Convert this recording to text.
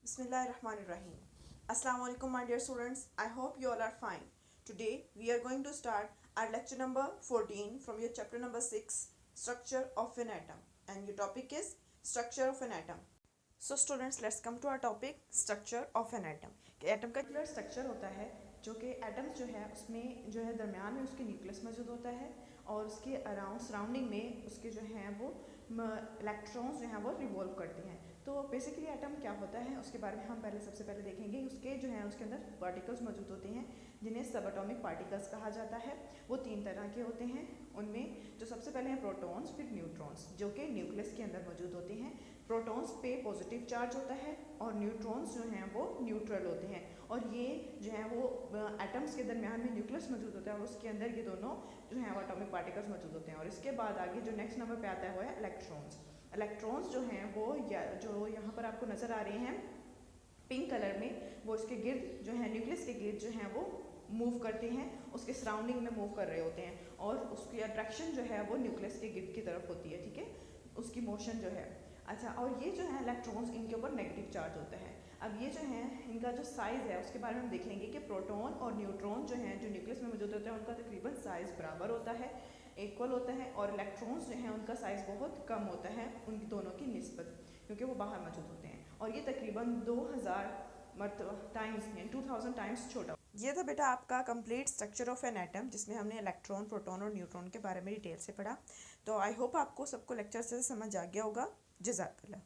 Bismillahirrahmanirrahim. Assalamu alaikum my dear students. I hope you all are fine. Today we are going to start our lecture number 14 from your chapter number 6, Structure of an Atom, and your topic is Structure of an Atom. So students, let's come to our topic Structure of an Atom. कि atom का जो structure होता है, जो कि atoms जो है उसमें जो है दरमियान में उसके न्यूक्लियस मौजूद होता है और उसके अराउंड सराउंडिंग में उसके जो हैं वो इलेक्ट्रॉन्स जो हैं वो रिवॉल्व करते हैं। तो बेसिकली एटम क्या होता है उसके बारे में हम सबसे पहले देखेंगे। उसके जो है उसके अंदर पार्टिकल्स मौजूद होते हैं जिन्हें सब एटॉमिक पार्टिकल्स कहा जाता है। वो 3 तरह के होते हैं। उनमें जो सबसे पहले हैं प्रोटॉन्स, फिर न्यूट्रॉन्स, जो कि न्यूक्लियस के अंदर मौजूद होते हैं। प्रोटॉन्स पे पॉजिटिव चार्ज होता है और न्यूट्रॉन्स जो हैं वो न्यूट्रल होते हैं। और ये जो है वो एटम्स के दरमियान में न्यूक्लियस मौजूद होता है और उसके अंदर ये दोनों जो हैं वो एटॉमिक पार्टिकल्स मौजूद होते हैं। और इसके बाद आगे जो नेक्स्ट नंबर पे आता है वो है इलेक्ट्रॉन्स। इलेक्ट्रॉन्स जो हैं वो जो यहाँ पर आपको नज़र आ रहे हैं पिंक कलर में, वो इसके गिर्द जो है न्यूक्लियस के गिर्द जो हैं वो मूव करते हैं, उसके सराउंडिंग में मूव कर रहे होते हैं और उसकी अट्रैक्शन जो है वो न्यूक्लियस के गिर्द की तरफ होती है। ठीक है, उसकी मोशन जो है। अच्छा, और ये जो है इलेक्ट्रॉन्स, इनके ऊपर नेगेटिव चार्ज होता है। अब ये जो है इनका जो साइज़ है उसके बारे में हम देख लेंगे कि प्रोटॉन और न्यूट्रॉन जो हैं जो न्यूक्लियस में मौजूद होते हैं उनका तकरीबन साइज़ बराबर होता है, इक्वल होता है। और इलेक्ट्रॉन्स जो हैं उनका साइज़ बहुत कम होता है उन दोनों की निस्बत, क्योंकि वो बाहर मौजूद होते हैं और ये तकरीबन 2000 टाइम्स यानी 2000 टाइम्स छोटा। ये था बेटा आपका complete structure of an atom, जिसमें हमने इलेक्ट्रॉन, प्रोटॉन और न्यूट्रॉन के बारे में डिटेल से पढ़ा। तो आई होप आपको सबको लेक्चर से समझ आ गया होगा। जज़ाकल्लाह।